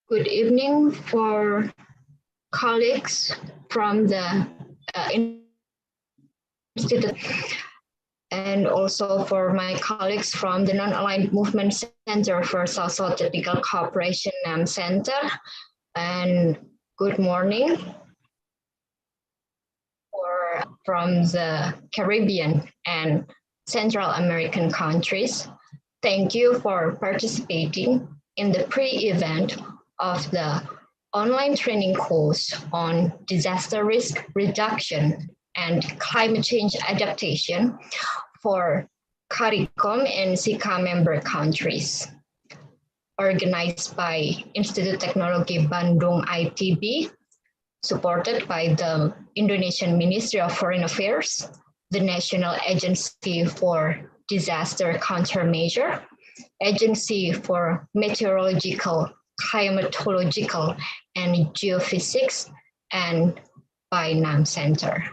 Good evening for colleagues from the Institute and also for my colleagues from the Non-Aligned Movement Center for South-South Technical Cooperation Center. And good morning from the Caribbean and Central American countries. Thank you for participating in the pre-event of the online training course on disaster risk reduction and climate change adaptation for CARICOM and SICA member countries, organized by Institut Teknologi Bandung ITB, supported by the Indonesian Ministry of Foreign Affairs, the National Agency for Disaster Countermeasure, Agency for Meteorological, Climatological, and Geophysics, and by NAM Center.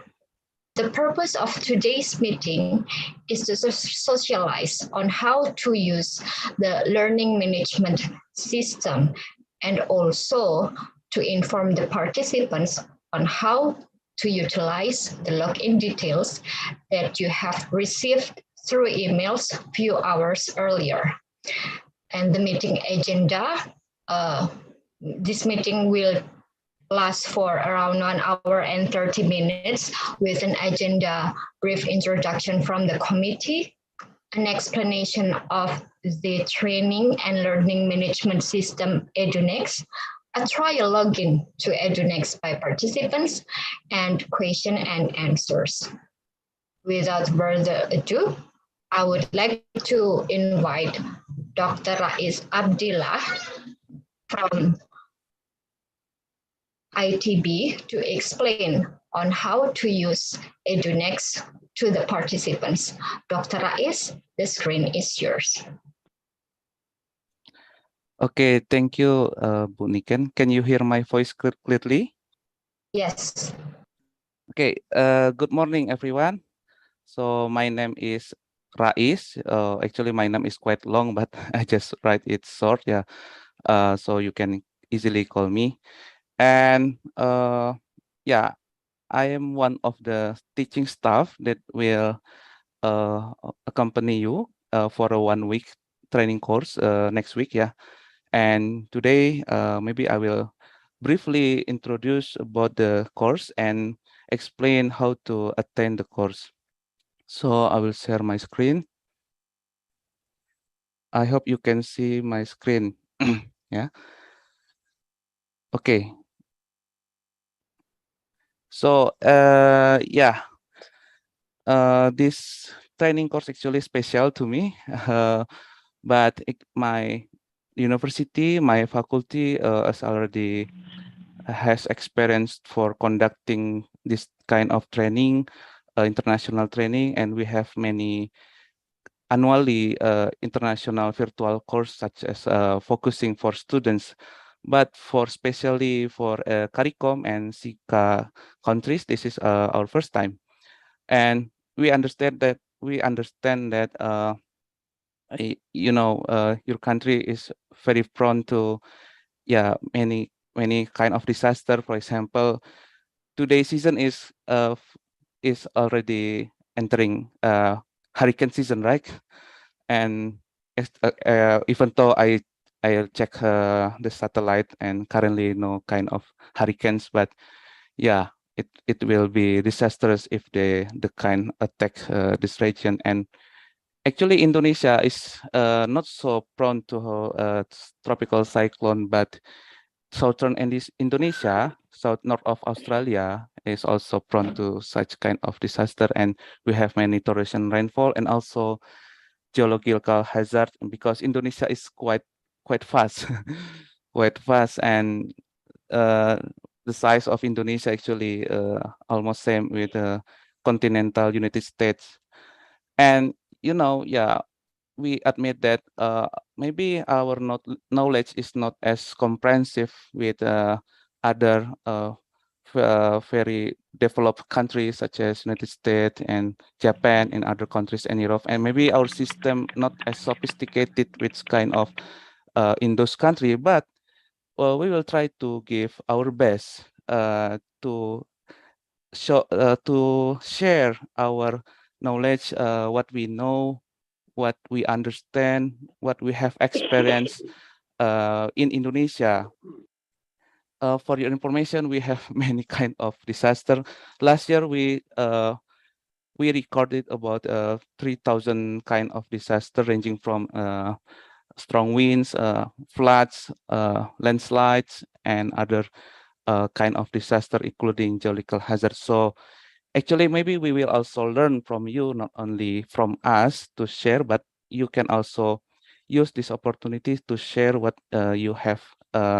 The purpose of today's meeting is to socialize on how to use the learning management system and also to inform the participants on how to utilize the login details that you have received through emails a few hours earlier. And the meeting agenda, this meeting will last for around 1 hour and 30 minutes with an agenda brief introduction from the committee, an explanation of the training and learning management system Edunex, a trial login to Edunex by participants, and question and answers. Without further ado, I would like to invite Dr. Rais Abdillah from ITB to explain on how to use Edunex to the participants. Dr. Rais, the screen is yours. Okay, thank you, Bu Niken. Can you hear my voice clearly? Yes. Okay, good morning, everyone. So my name is Rais. Actually, my name is quite long, but I just write it short, yeah. So you can easily call me. And yeah, I am one of the teaching staff that will accompany you for a 1 week training course next week, yeah. And today, maybe I will briefly introduce about the course and explain how to attend the course. So I will share my screen. I hope you can see my screen. Yeah. Okay. So yeah, this training course actually special to me, but my university, my faculty has experienced for conducting this kind of training, international training, and we have many annually international virtual course such as focusing for students. But for especially for CARICOM and SICA countries, this is our first time, and we understand that you know, your country is very prone to many kind of disaster. For example, today's season is already entering hurricane season, right? And even though I check the satellite and currently no kind of hurricanes, but yeah, it will be disastrous if the kind attack this region. And actually, Indonesia is not so prone to tropical cyclone, but southern Indonesia, south north of Australia, is also prone to such kind of disaster, and we have many torrential rainfall and also geological hazard because Indonesia is quite fast, quite fast, and the size of Indonesia actually almost same with the continental United States. And you know, yeah, we admit that maybe our knowledge is not as comprehensive with other very developed countries such as United States and Japan and other countries in Europe, and maybe our system not as sophisticated with kind of in those countries, but we will try to give our best to share our knowledge, what we know, what we understand, what we have experienced in Indonesia. For your information, we have many kind of disaster. Last year, we recorded about 3,000 kind of disaster, ranging from strong winds, floods, landslides, and other kind of disaster, including geological hazards. So actually, maybe we will also learn from you, not only from us to share, but you can also use this opportunity to share what you have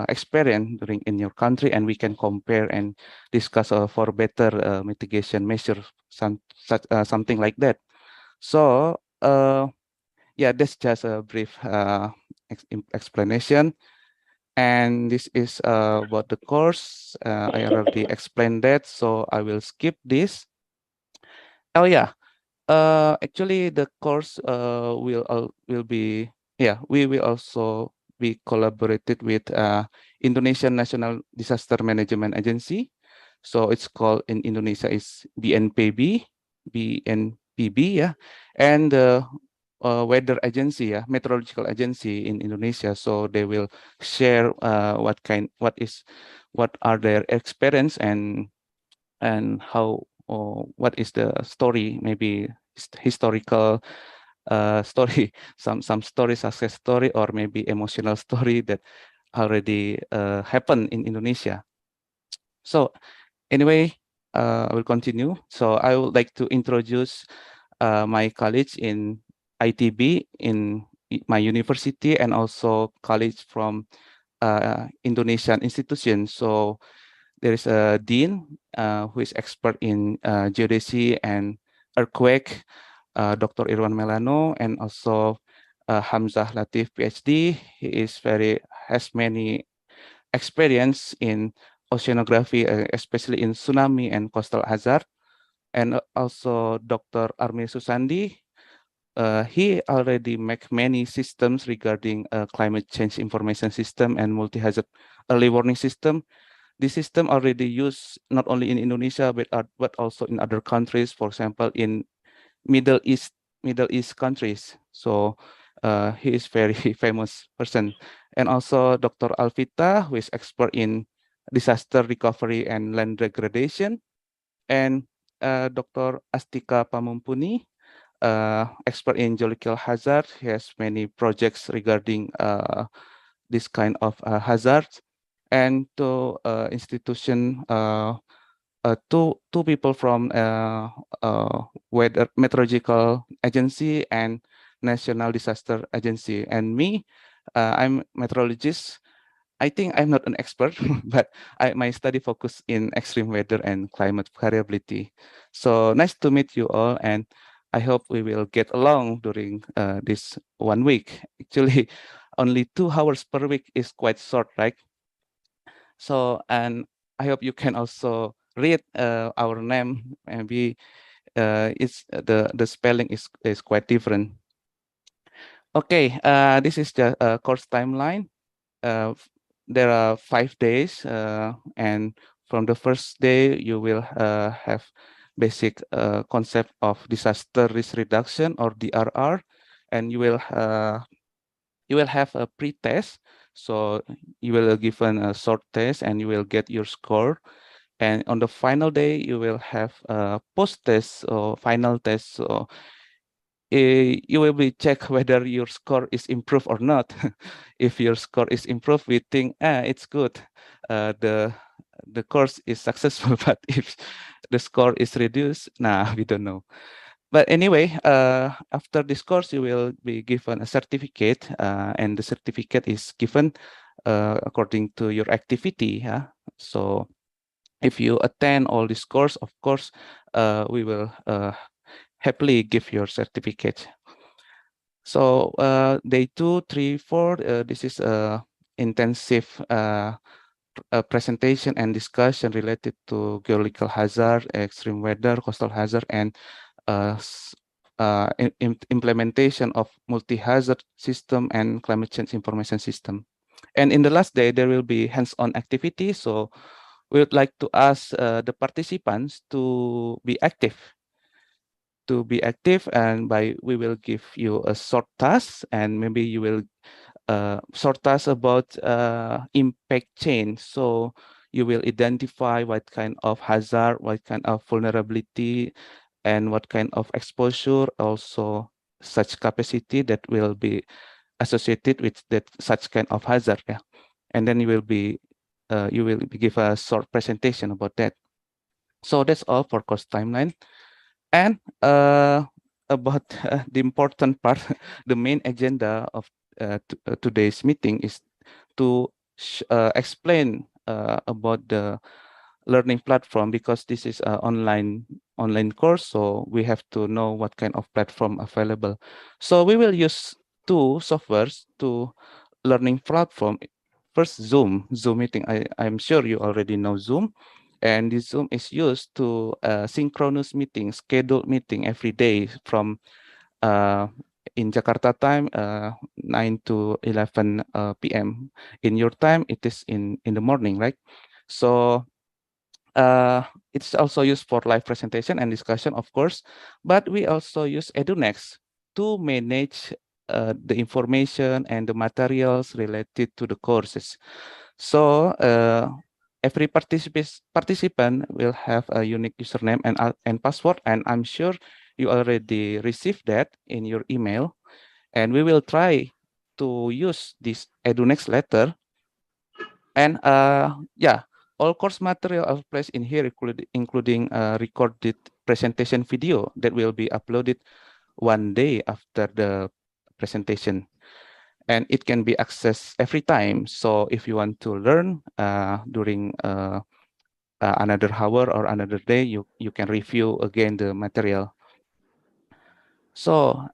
experienced during in your country, and we can compare and discuss for better mitigation measures, something like that. So yeah, that's just a brief explanation. And this is about the course. I already explained that, so I will skip this. Oh yeah, actually the course will be, yeah, we will also be collaborated with Indonesian National Disaster Management Agency. So it's called in Indonesia is BNPB, yeah, and the weather agency, yeah, meteorological agency in Indonesia. So they will share what are their experience and how, or what is the story, maybe historical story, some story, success story, or maybe emotional story that already happened in Indonesia. So anyway, I will continue. So I would like to introduce my college in ITB in my university, and also college from Indonesian institution. So there is a dean who is expert in geodesy and earthquake, Dr. Irwan Melano, and also Hamzah Latif, PhD. He has many experience in oceanography, especially in tsunami and coastal hazard. And also Dr. Armi Susandi. He already make many systems regarding climate change information system and multi-hazard early warning system. This system already used not only in Indonesia but also in other countries. For example, in Middle East countries. So he is very famous person. And also Dr. Alvita, who is expert in disaster recovery and land degradation, and Dr. Astika Pamumpuni, expert in geological hazard. He has many projects regarding this kind of hazards. And to institution, two people from weather meteorological agency and national disaster agency, and me, I'm meteorologist. I think I'm not an expert, but my study focus in extreme weather and climate variability. So nice to meet you all, and I hope we will get along during this 1 week. Actually, only 2 hours per week is quite short, right? So, and I hope you can also read our name. Maybe it's the spelling is quite different. Okay, this is the course timeline. There are 5 days, and from the first day you will have basic concept of disaster risk reduction, or DRR, and you will have a pre-test. So you will given a short test and you will get your score. And on the final day, you will have a post-test or final test. So you will be check whether your score is improved or not. If your score is improved, we think it's good. The course is successful. But if the score is reduced, nah, we don't know. But anyway, after this course, you will be given a certificate, and the certificate is given according to your activity. Yeah? So if you attend all this course, of course, we will happily give your certificate. So day 2, 3, 4, this is a intensive presentation and discussion related to geological hazard, extreme weather, coastal hazard, and implementation of multi-hazard system and climate change information system. And in the last day, there will be hands-on activity. So we would like to ask the participants to be active. And we will give you a short task, and maybe you will short task about impact chain. So you will identify what kind of hazard, what kind of vulnerability, and what kind of exposure, also such capacity that will be associated with that such kind of hazard. Yeah, and then you will give a short presentation about that. So that's all for course timeline. And about the important part, the main agenda of today's meeting is to explain about the learning platform, because this is an online course, so we have to know what kind of platform available. So we will use two softwares to learning platform. First, Zoom meeting. I'm sure you already know Zoom. And this Zoom is used to synchronous meeting, scheduled meeting every day from in Jakarta time, 9 to 11 p.m. In your time, it is in the morning, right? So it's also used for live presentation and discussion, of course, but we also use Edunex to manage the information and the materials related to the courses. So every participant will have a unique username and password, and I'm sure you already received that in your email. And we will try to use this Edunex letter. And yeah, all course material are placed in here, including recorded presentation video that will be uploaded one day after the presentation. And it can be accessed every time. So if you want to learn during another hour or another day, you can review again the material. So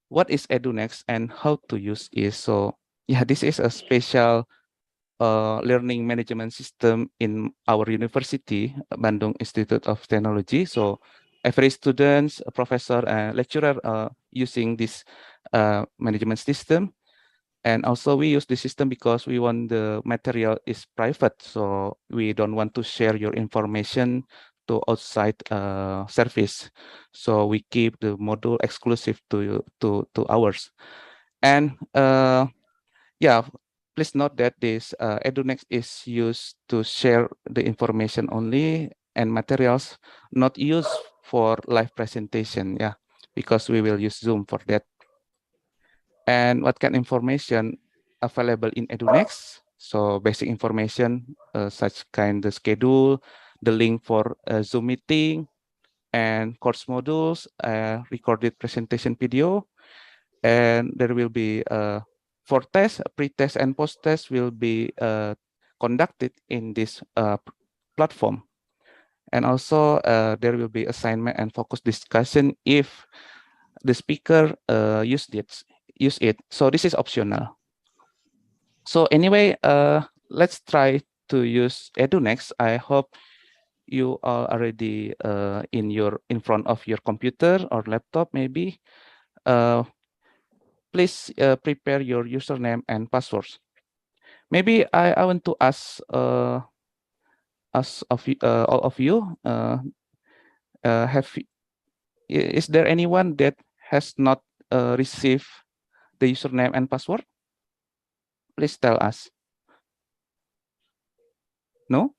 what is Edunex and how to use it? So yeah, this is a special learning management system in our university, Bandung Institute of Technology. So every student, a professor, and lecturer using this management system. And also we use the system because we want the material is private. So we don't want to share your information to outside service. So we keep the module exclusive to ours. And yeah, please note that this Edunex is used to share the information only, and materials not used for live presentation. Yeah, because we will use Zoom for that. And what kind of information available in Edunex? So basic information, such kind the schedule, the link for Zoom meeting, and course modules, recorded presentation video, and there will be for test, pre-test and post-test will be conducted in this platform. And also there will be assignment and focus discussion if the speaker use it. So this is optional. So anyway, let's try to use Edunex. I hope you are already in front of your computer or laptop maybe. Please prepare your username and passwords. Maybe I want to ask all of you, is there anyone that has not received the username and password? Please tell us. No?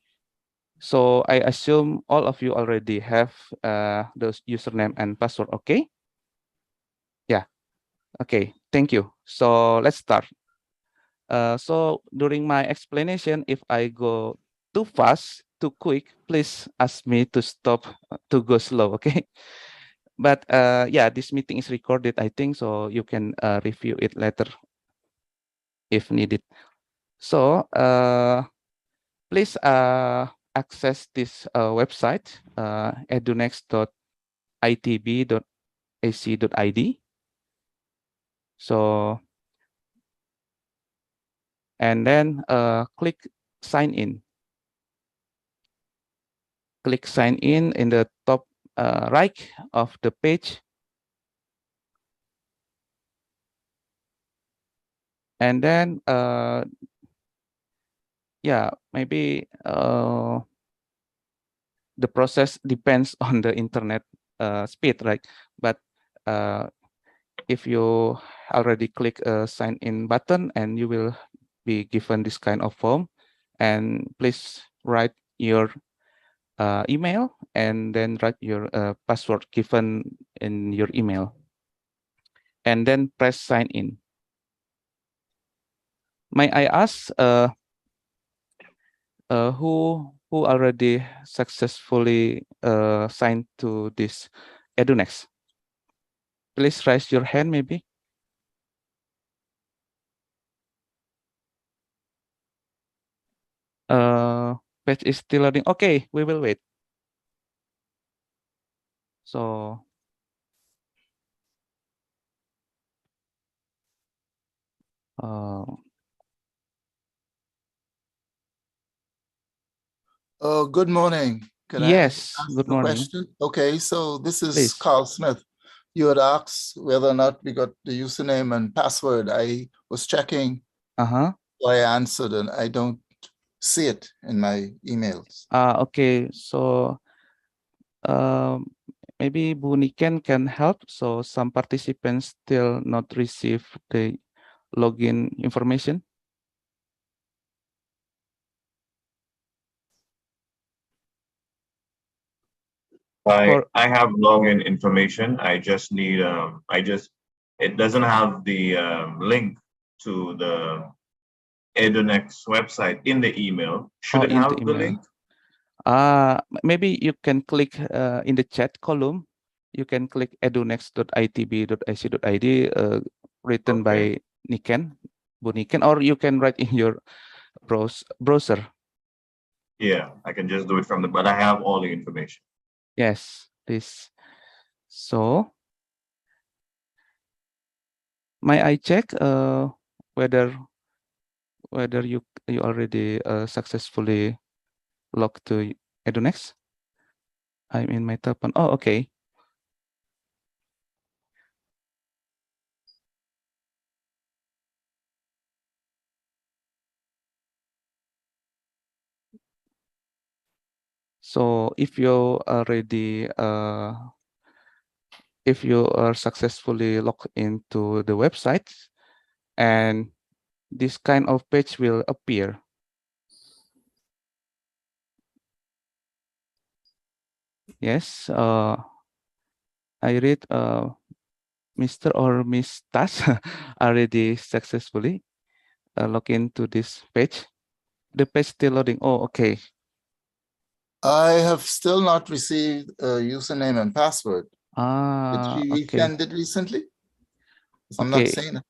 So I assume all of you already have those username and password, okay? Yeah, okay, thank you. So let's start. So during my explanation, if I go too fast, too quick, please ask me to stop, to go slow, okay? But yeah, this meeting is recorded, I think, so you can review it later if needed. So please access this website, edunex.itb.ac.id. So, and then click sign in. Click sign in the top right of the page. And then, yeah, maybe the process depends on the internet speed, right? But if you already click a sign in button, and you will be given this kind of form, and please write your email and then write your password given in your email, and then press sign in. May I ask who already successfully signed to this Edunex? Please raise your hand, maybe. Page is still loading. Okay, we will wait. So good morning. Can yes, I ask good a morning. question? Okay, so this is Please. Carl Smith. You had asked whether or not we got the username and password. I was checking. So I answered, and I don't see it in my emails. Okay, so maybe Bu Niken can help. So some participants still not receive the login information. I have login information. I just need it doesn't have the link to the Edunex website in the email. Should it have the link? Maybe you can click in the chat column. You can click edunex.itb.ac.id written by Niken, Bu Niken, or you can write in your browser. Yeah, I can just do it from the, but I have all the information. Yes, please. So, may I check whether you already successfully logged to Edunex? I'm in my telephone. Oh, okay. So if you already if you are successfully logged into the website, and this kind of page will appear. Yes, I read Mr. or Miss Tas already successfully log into this page. The page still loading. Oh, okay. I have still not received a username and password. Did she resend it recently? I'm not saying it.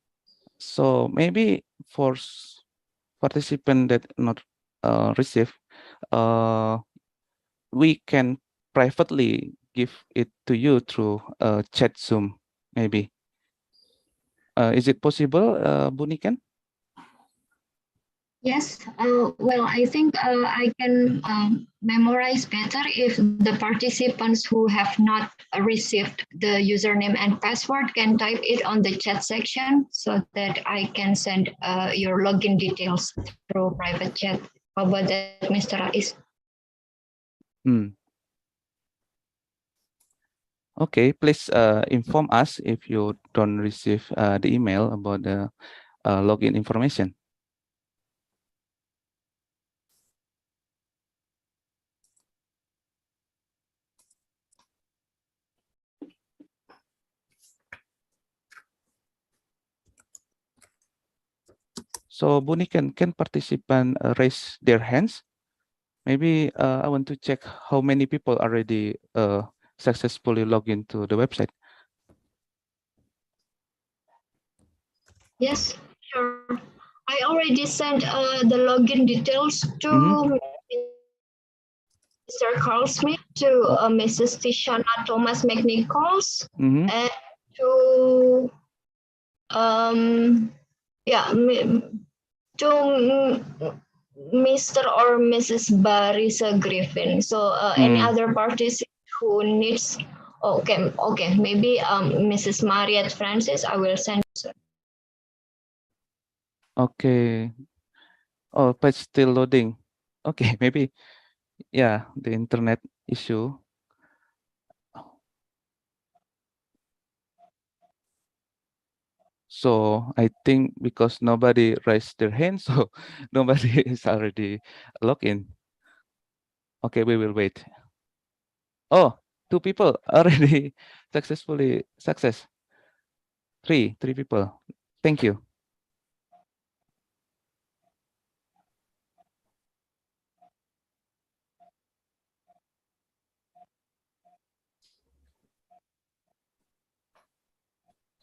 So maybe for participant that not receive, we can privately give it to you through chat Zoom, maybe. Is it possible, Bu Niken? Yes, well, I think I can memorize better if the participants who have not received the username and password can type it on the chat section so that I can send your login details through private chat. How about that, Mr. Rais? Okay, please inform us if you don't receive the email about the login information. So Bu Niken, can participant raise their hands? Maybe I want to check how many people already successfully log into the website. Yes, sure. I already sent the login details to Mr. Carl Smith, to Mrs. Tishana Thomas McNichols, and to Yeah, to Mr. or Mrs. Barisa Griffin. So any other parties who needs, okay, maybe Mrs. Mariette Francis, I will send. Okay. Oh, page still loading. Okay, maybe, yeah, the internet issue. So I think because nobody raised their hand, so nobody is already logged in. Okay, we will wait. Oh, 2 people already successfully success. Three people. Thank you.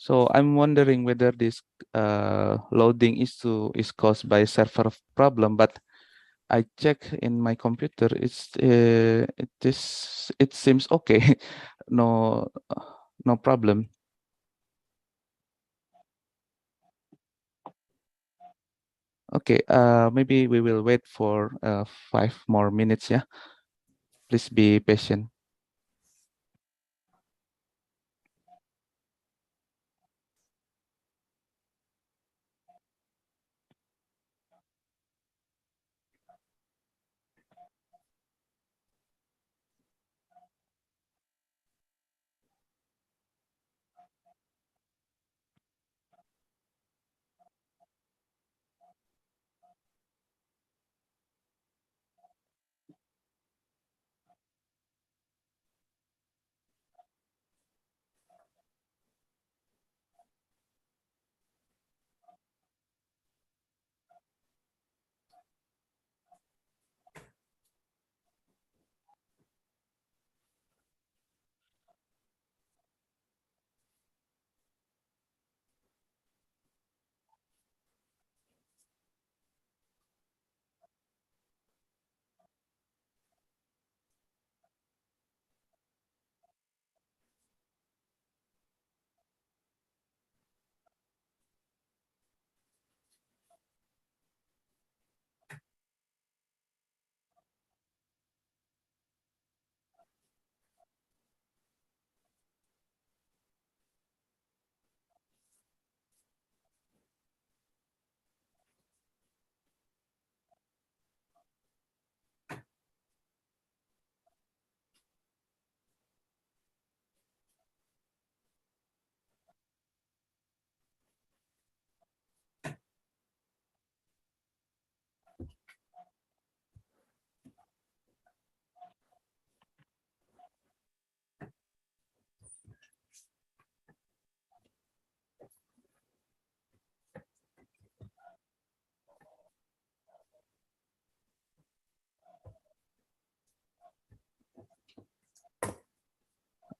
So I'm wondering whether this loading issue is caused by server problem, but I check in my computer. It seems okay. No problem. Okay, maybe we will wait for 5 more minutes. Yeah, please be patient.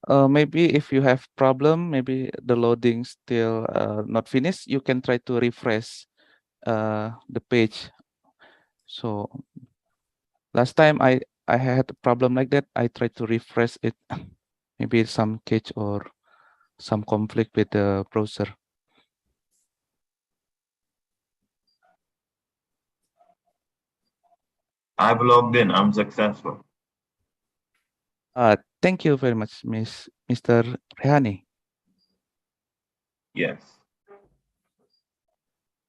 Maybe if you have problem, maybe the loading still not finished, you can try to refresh the page. So last time I had a problem like that. I tried to refresh it. Maybe some catch or some conflict with the browser. I've logged in. I'm successful. Thank you very much, Mr. Rehani. Yes.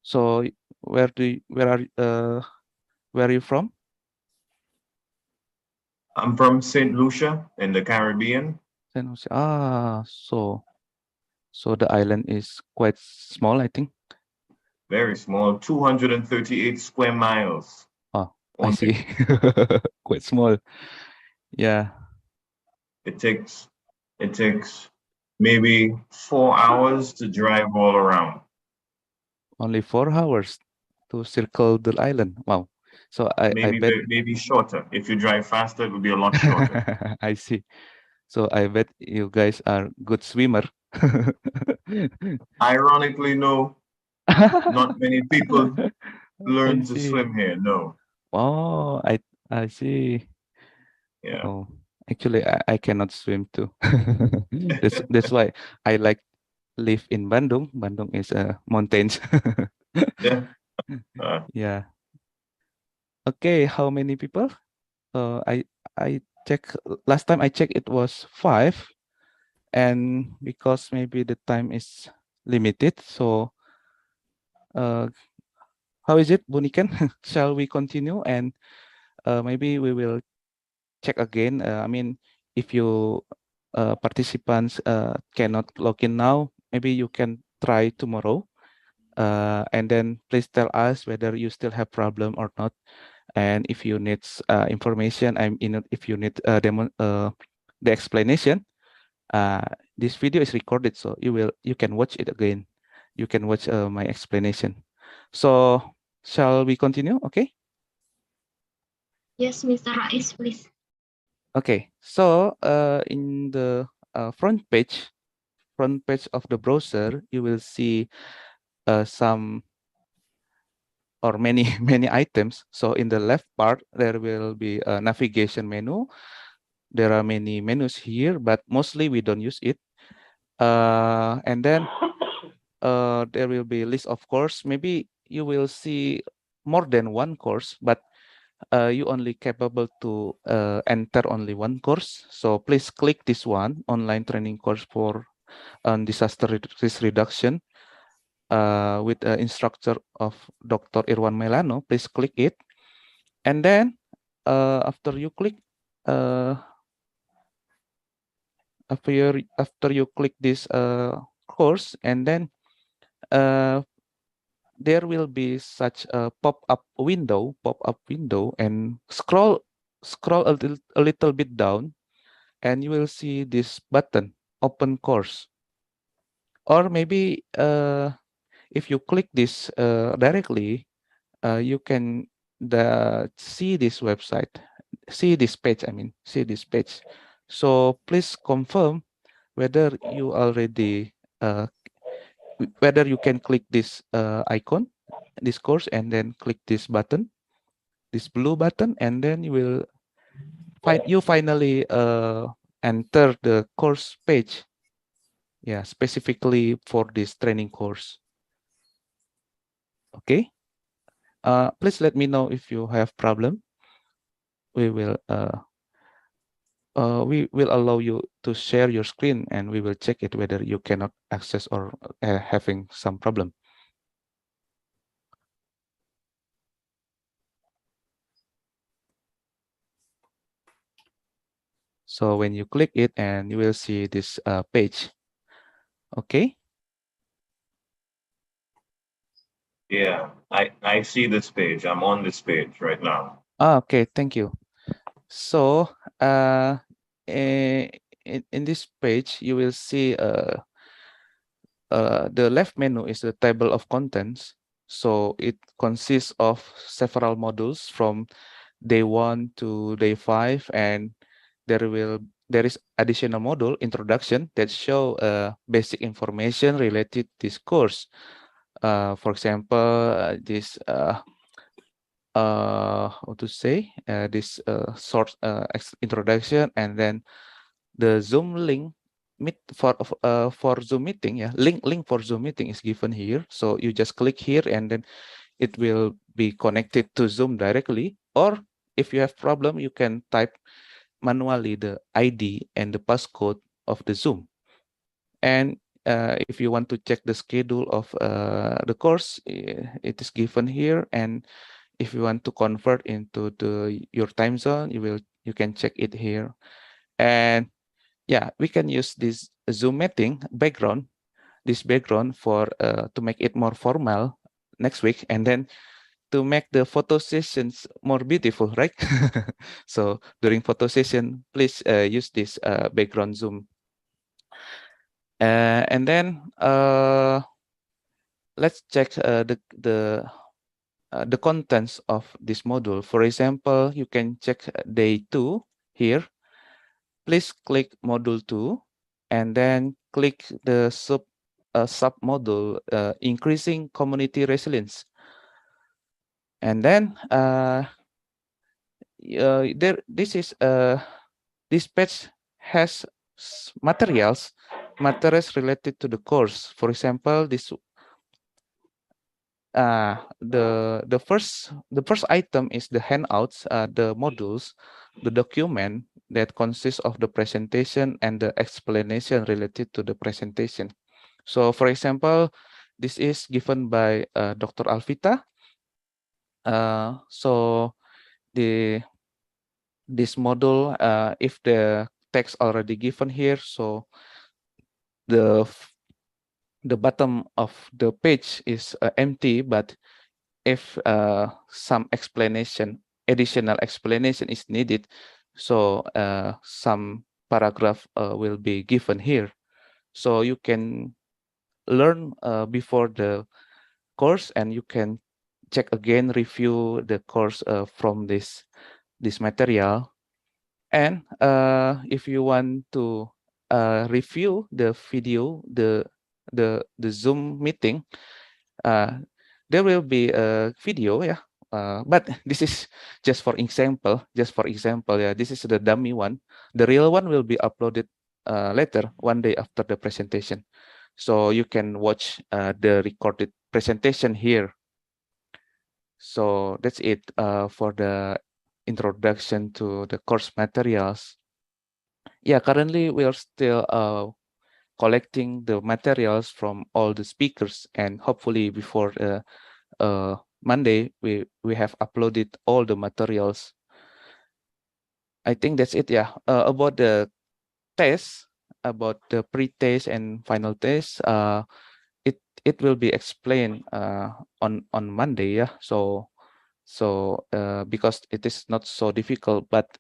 So where are you from? I'm from St. Lucia in the Caribbean. So the island is quite small, I think. Very small, 238 square miles. Oh, I see. Quite small. Yeah. It takes maybe 4 hours to drive all around. Only 4 hours to circle the island. Wow. So I bet maybe shorter. If you drive faster, it will be a lot shorter. I see. So I bet you guys are good swimmer. Ironically, no. Not many people learn to swim here. No. Oh, I see. Yeah. Oh, actually, I cannot swim too. That's why I like live in Bandung. Bandung is mountains. Yeah. Yeah. Okay, how many people? I check last time I checked it was 5, and because maybe the time is limited, so how is it, Buniken? Shall we continue and maybe we will check again? I mean, if you participants cannot log in now, maybe you can try tomorrow, and then please tell us whether you still have problem or not. And if you need information, if you need the explanation, this video is recorded, so you can watch it again. You can watch my explanation. So shall we continue? Okay. Yes, Mr. Rais, please. Okay. So in the front page of the browser, you will see some or many many items. So in the left part, there will be a navigation menu. There are many menus here, but mostly we don't use it. And then there will be a list of course. Maybe you will see more than one course, but you only capable to enter only one course. So please click this one, online training course for disaster risk reduction with instructor of Dr. Irwan Melano. Please click it. And then after you click after you click this course, and then there will be such a pop-up window, and scroll a little bit down, and you will see this button, open course. Or maybe if you click this directly, you can see this website, see this page. So please confirm whether you already whether you can click this icon, this course, and then click this button, this blue button, and then you will finally enter the course page. Yeah, specifically for this training course. Okay. Please let me know if you have problem. We will allow you to share your screen, and we will check it whether you cannot access or having some problem. So when you click it, and you will see this page. Okay. Yeah, I see this page. I'm on this page right now. Okay, thank you. So in this page, you will see the left menu is the table of contents. So it consists of several modules from day 1 to day 5, and there is additional module, introduction, that show basic information related to this course. For example, this how to say this short introduction, and then the Zoom link for Zoom meeting. Yeah, link for Zoom meeting is given here. So you just click here, and then it will be connected to Zoom directly. Or if you have problem, you can type manually the ID and the passcode of the Zoom. And if you want to check the schedule of the course, it is given here. And if you want to convert into your time zone, you can check it here. And yeah, we can use this Zoom meeting background, for to make it more formal next week, and then to make the photo sessions more beautiful, right? So during photo session, please use this background Zoom. And then let's check the contents of this module. For example, you can check day 2 here. Please click module 2, and then click the sub module increasing community resilience. And then this page has materials materials related to the course. For example, this the first item is the handouts, the modules, the document that consists of the presentation and the explanation related to the presentation. So, for example, this is given by Dr. Alvita. So this module, if the text already given here, so the bottom of the page is empty, but if some additional explanation is needed, so some paragraph will be given here. So you can learn before the course, and you can check again, review the course from this material. And if you want to review the video, the Zoom meeting, there will be a video, yeah. But this is just for example. Yeah, this is the dummy one. The real one will be uploaded later, one day after the presentation. So you can watch the recorded presentation here. So that's it for the introduction to the course materials. Yeah, currently we are still collecting the materials from all the speakers, and hopefully before Monday we have uploaded all the materials. I think that's it. Yeah, about the test, about the pre-test and final test, it will be explained on Monday. Yeah, so because it is not so difficult, but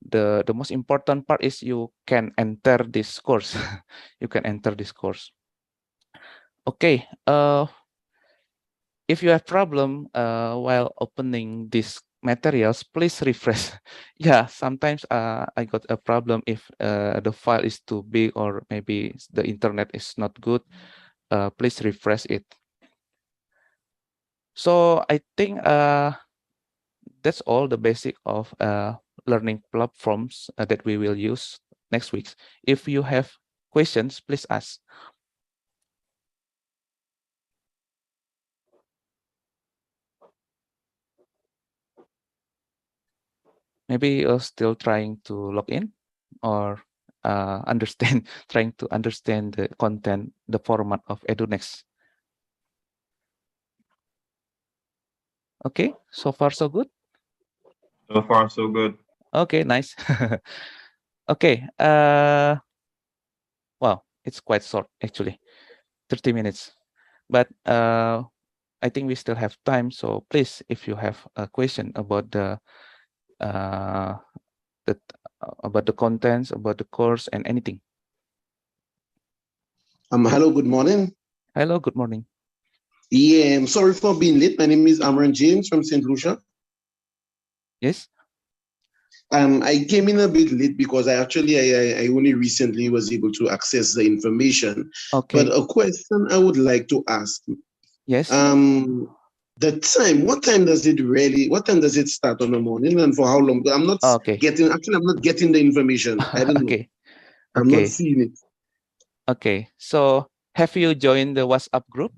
the most important part is you can enter this course. You can enter this course. Okay. If you have problem while opening these materials, please refresh. Yeah, sometimes I got a problem if the file is too big, or maybe the internet is not good. Please refresh it. So I think that's all the basic of learning platforms that we will use next week. If you have questions, please ask. Maybe you're still trying to log in, or trying to understand the content, the format of Edunex. Okay, so far so good? So far so good. Okay, nice. Okay, wow, it's quite short actually, 30 minutes. But I think we still have time, so please, if you have a question about the contents, about the course, and anything. Hello, good morning. Hello, good morning. Yeah, I'm sorry for being late. My name is Amran James from St. Lucia. Yes. I came in a bit late because I only recently was able to access the information. Okay. But a question I would like to ask. Yes. The time, what time does it start on the morning, and for how long? I'm not getting the information. I don't know. I'm not seeing it. Okay. So have you joined the WhatsApp group?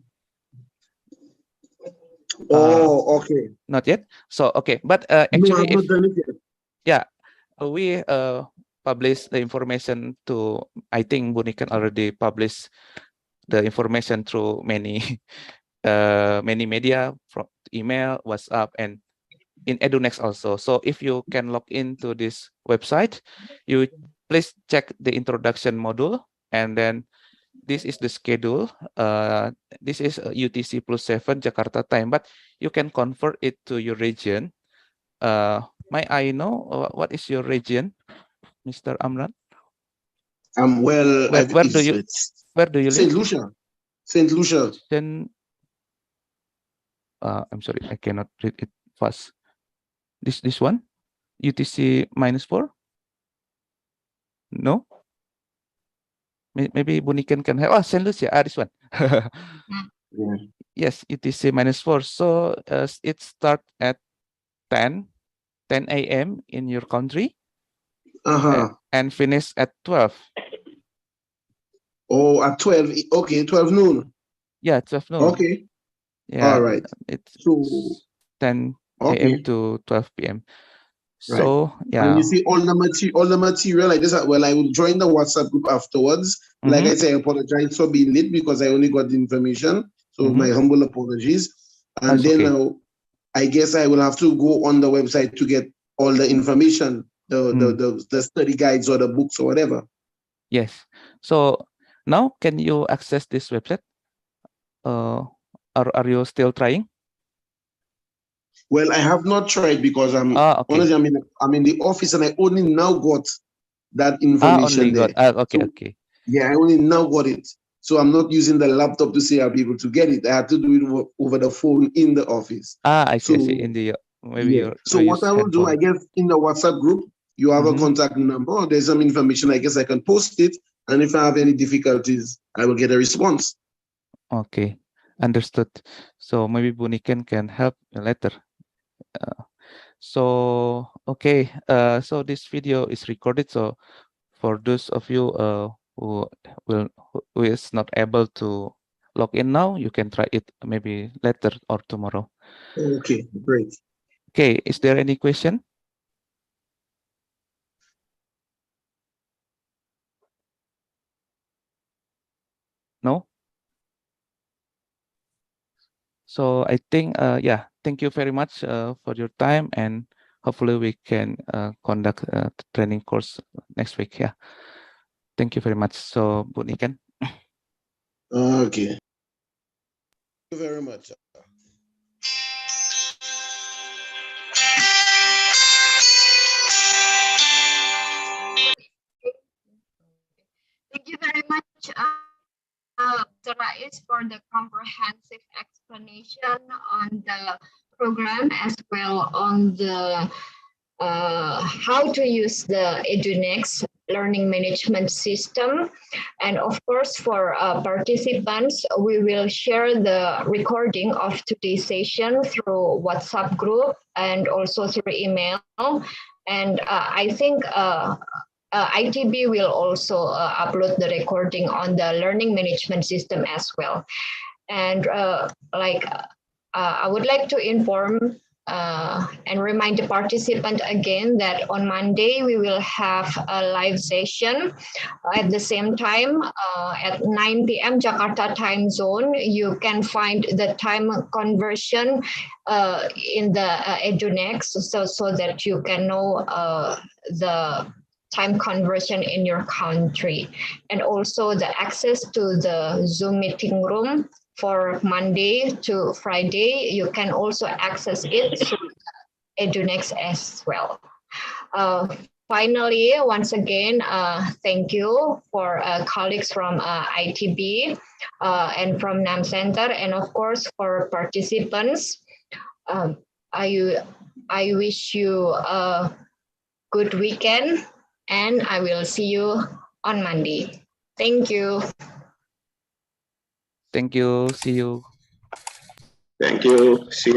Oh, okay. Not yet. So okay, but actually, no, I've not done it yet. Yeah, we publish the information to. I think Bunikan already published the information through many many media, from email, WhatsApp, and in Edunex also. So if you can log into this website, you please check the introduction module, and then this is the schedule. This is UTC +7 Jakarta time, but you can convert it to your region. May I know what is your region, Mr. Amran? Well, where do you live? St. Lucia. St. Lucia. I'm sorry, I cannot read it fast. This one, UTC -4. No. Maybe Bunikan can have. Oh, St. Lucia. This one. Yeah. Yes, UTC -4. So it start at 10 a.m. in your country, and finish at 12. Oh, at 12. Okay, 12 noon. Yeah, 12 noon. Okay. Yeah. All right. It's so 10 okay. a.m. to 12 p.m. Right. So yeah. And you see all the material like this. Well, I will join the WhatsApp group afterwards. Like I say, I apologize for being late because I only got the information. So my humble apologies. And That's then okay. now, I guess I will have to go on the website to get all the information, the study guides or the books or whatever. Yes. So now can you access this website? Are you still trying? Well, I have not tried because okay. honestly, I'm in the office and I only now got that information only there. got okay, so, okay. Yeah, I only now got it. So I'm not using the laptop to say I'll be able to get it. I have to do it over the phone in the office. I see. I see. In the maybe yeah. So what I will do, I guess, in the WhatsApp group, you have a contact number. Or there's some information. I guess I can post it, and if I have any difficulties, I will get a response. Okay, understood. So maybe Buniken can help later. So okay. So this video is recorded. So for those of you who is not able to log in now, you can try it maybe later or tomorrow. Okay, great. Okay, is there any question? No? So I think, yeah, thank you very much for your time, and hopefully we can conduct a training course next week. Yeah. Thank you very much. So, Bu Niken. Okay. Thank you very much. Thank you very much, Dr. Rais, for the comprehensive explanation on the program as well on the how to use the Edunex learning management system. And of course, for participants, we will share the recording of today's session through WhatsApp group and also through email. And I think ITB will also upload the recording on the learning management system as well. And I would like to inform and remind the participant again that on Monday we will have a live session at the same time at 9 p.m. Jakarta time zone. You can find the time conversion in the Edunex so that you can know the time conversion in your country, and also the access to the Zoom meeting room for Monday to Friday. You can also access it through Edunex as well. Finally, once again, thank you for colleagues from ITB and from NAM Center, and of course for participants. I wish you a good weekend, and I will see you on Monday. Thank you. Thank you. See you. Thank you. See you.